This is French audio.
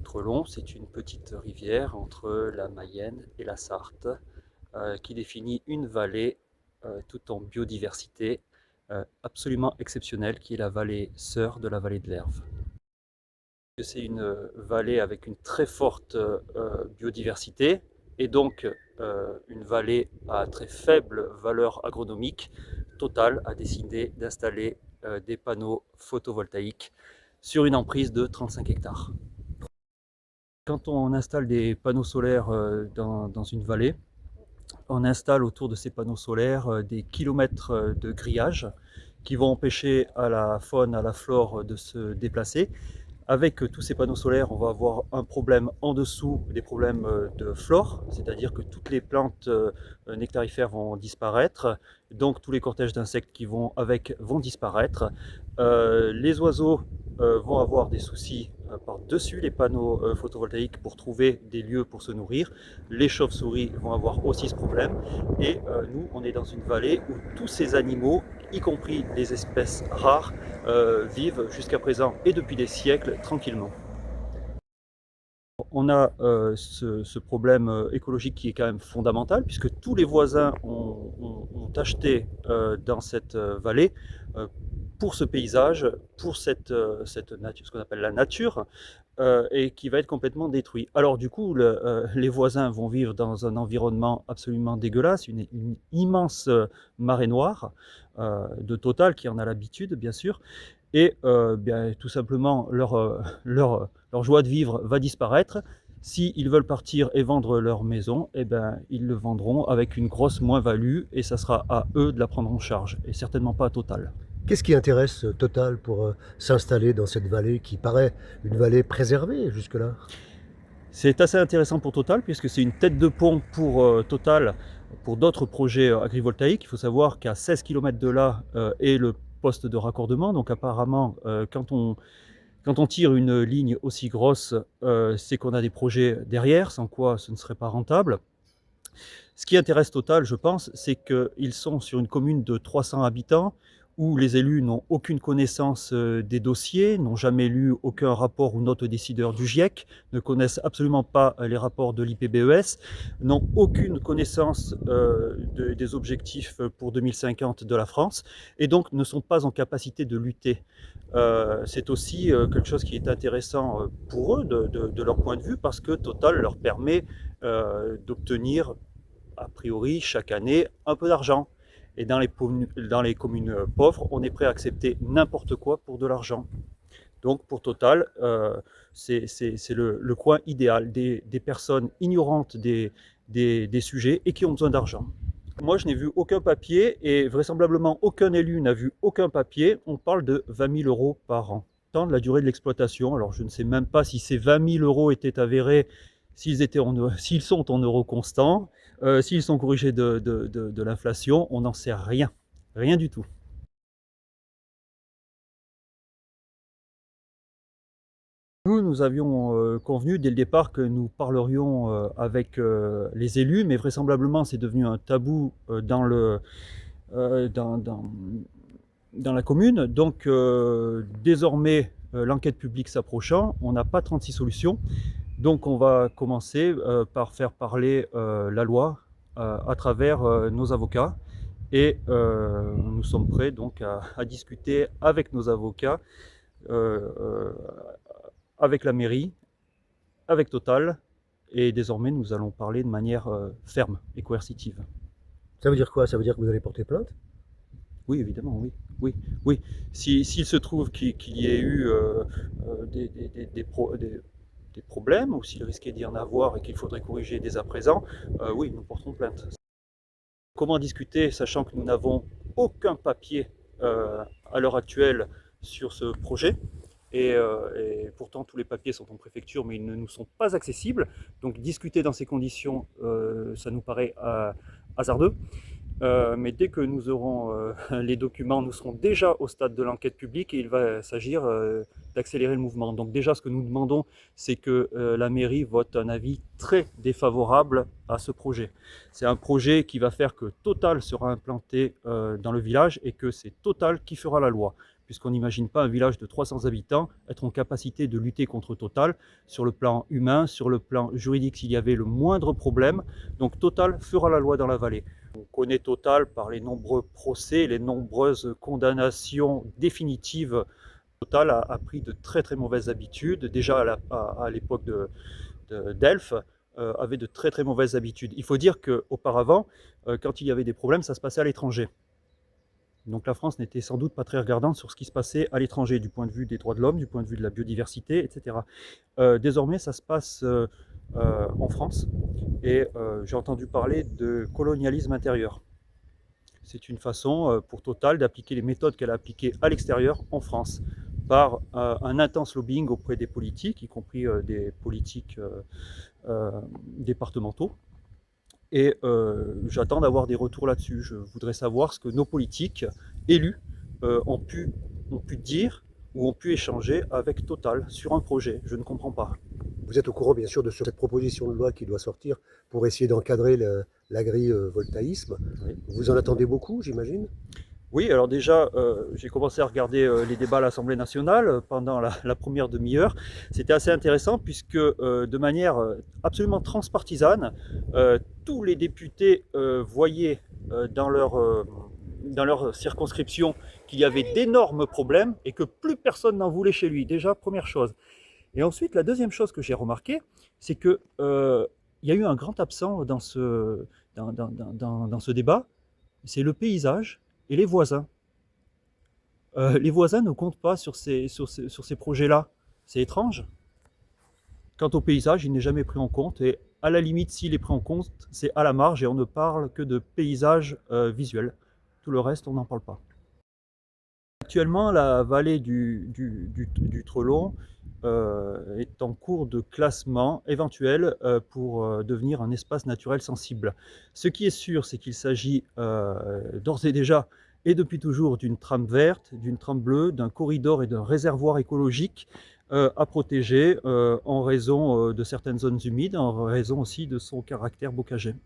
Trelon, c'est une petite rivière entre la Mayenne et la Sarthe qui définit une vallée tout en biodiversité absolument exceptionnelle qui est la vallée sœur de la vallée de l'Erve. C'est une vallée avec une très forte biodiversité et donc une vallée à très faible valeur agronomique. Total a décidé d'installer des panneaux photovoltaïques sur une emprise de 35 hectares. Quand on installe des panneaux solaires dans une vallée, on installe autour de ces panneaux solaires des kilomètres de grillage qui vont empêcher à la faune, à la flore de se déplacer. Avec tous ces panneaux solaires, on va avoir un problème en dessous, des problèmes de flore, c'est-à-dire que toutes les plantes nectarifères vont disparaître, donc tous les cortèges d'insectes qui vont avec vont disparaître. Les oiseaux vont avoir des soucis par-dessus les panneaux photovoltaïques pour trouver des lieux pour se nourrir. Les chauves-souris vont avoir aussi ce problème. Et nous, on est dans une vallée où tous ces animaux, y compris les espèces rares, vivent jusqu'à présent et depuis des siècles tranquillement. On a ce problème écologique qui est quand même fondamental puisque tous les voisins ont acheté dans cette vallée pour ce paysage, pour cette nature, ce qu'on appelle la nature, et qui va être complètement détruit. Alors du coup, les voisins vont vivre dans un environnement absolument dégueulasse, une immense marée noire de Total qui en a l'habitude, bien sûr, et bien, tout simplement leur joie de vivre va disparaître. S'ils veulent partir et vendre leur maison, eh ben, ils le vendront avec une grosse moins-value et ça sera à eux de la prendre en charge et certainement pas à Total. Qu'est-ce qui intéresse Total pour s'installer dans cette vallée qui paraît une vallée préservée jusque-là? C'est assez intéressant pour Total puisque c'est une tête de pont pour Total pour d'autres projets agrivoltaïques. Il faut savoir qu'à 16 km de là est le poste de raccordement. Donc apparemment, quand on tire une ligne aussi grosse, c'est qu'on a des projets derrière, sans quoi ce ne serait pas rentable. Ce qui intéresse Total, je pense, c'est qu'ils sont sur une commune de 300 habitants où les élus n'ont aucune connaissance des dossiers, n'ont jamais lu aucun rapport ou note décideur du GIEC, ne connaissent absolument pas les rapports de l'IPBES, n'ont aucune connaissance des objectifs pour 2050 de la France et donc ne sont pas en capacité de lutter. C'est aussi quelque chose qui est intéressant pour eux de leur point de vue parce que Total leur permet d'obtenir a priori chaque année un peu d'argent. Et dans les communes pauvres, on est prêt à accepter n'importe quoi pour de l'argent. Donc pour Total, c'est le coin idéal des personnes ignorantes des sujets et qui ont besoin d'argent. Moi, je n'ai vu aucun papier et vraisemblablement aucun élu n'a vu aucun papier. On parle de 20 000 euros par an. Tant de la durée de l'exploitation. Alors, je ne sais même pas si ces 20 000 euros étaient avérés, s'ils sont en euros constants, s'ils sont corrigés de l'inflation. On n'en sait rien. Rien du tout. Nous avions convenu dès le départ que nous parlerions avec les élus, mais vraisemblablement c'est devenu un tabou dans la commune. Donc désormais, l'enquête publique s'approchant, on n'a pas 36 solutions. Donc on va commencer par faire parler la loi à travers nos avocats. Et nous sommes prêts donc à discuter avec nos avocats, euh, avec la mairie, avec Total. Et désormais, nous allons parler de manière ferme et coercitive. Ça veut dire quoi? Ça veut dire que vous allez porter plainte? Oui, évidemment, oui. Oui, oui. S'il se trouve qu'il y ait eu des problèmes, ou s'il risquait d'y en avoir et qu'il faudrait corriger dès à présent, oui, nous porterons plainte. Comment discuter, sachant que nous n'avons aucun papier à l'heure actuelle sur ce projet et pourtant tous les papiers sont en préfecture mais ils ne nous sont pas accessibles. Donc discuter dans ces conditions, ça nous paraît hasardeux. Mais dès que nous aurons les documents, nous serons déjà au stade de l'enquête publique et il va s'agir d'accélérer le mouvement. Donc déjà, ce que nous demandons, c'est que la mairie vote un avis très défavorable à ce projet. C'est un projet qui va faire que Total sera implanté dans le village et que c'est Total qui fera la loi. puisqu'on n'imagine pas un village de 300 habitants être en capacité de lutter contre Total sur le plan humain, sur le plan juridique s'il y avait le moindre problème. Donc Total fera la loi dans la vallée. On connaît Total par les nombreux procès, les nombreuses condamnations définitives. Total a pris de très très mauvaises habitudes, déjà à l'époque d'Elf, avait de très très mauvaises habitudes. Il faut dire qu'auparavant, quand il y avait des problèmes, ça se passait à l'étranger. Donc la France n'était sans doute pas très regardante sur ce qui se passait à l'étranger, du point de vue des droits de l'homme, du point de vue de la biodiversité, etc. Désormais, ça se passe en France, et j'ai entendu parler de colonialisme intérieur. C'est une façon pour Total d'appliquer les méthodes qu'elle a appliquées à l'extérieur en France, par un intense lobbying auprès des politiques, y compris des politiques départementaux. Et j'attends d'avoir des retours là-dessus. Je voudrais savoir ce que nos politiques élus ont pu dire ou ont pu échanger avec Total sur un projet. Je ne comprends pas. Vous êtes au courant, bien sûr, de cette proposition de loi qui doit sortir pour essayer d'encadrer l'agrivoltaïsme. Oui. Vous en attendez beaucoup, j'imagine? Oui, alors déjà, j'ai commencé à regarder les débats à l'Assemblée nationale pendant la première demi-heure. C'était assez intéressant puisque de manière absolument transpartisane, tous les députés voyaient dans leur circonscription qu'il y avait d'énormes problèmes et que plus personne n'en voulait chez lui. Déjà, première chose. Et ensuite, la deuxième chose que j'ai remarqué, c'est qu'il y a eu un grand absent dans ce débat, c'est le paysage et les voisins. Les voisins ne comptent pas sur ces projets-là. C'est étrange. Quant au paysage, il n'est jamais pris en compte, et à la limite, s'il est pris en compte, c'est à la marge et on ne parle que de paysage visuel. Tout le reste, on n'en parle pas. Actuellement, la vallée du Trelon est en cours de classement éventuel pour devenir un espace naturel sensible. Ce qui est sûr, c'est qu'il s'agit d'ores et déjà et depuis toujours d'une trame verte, d'une trame bleue, d'un corridor et d'un réservoir écologique à protéger en raison de certaines zones humides, en raison aussi de son caractère bocager.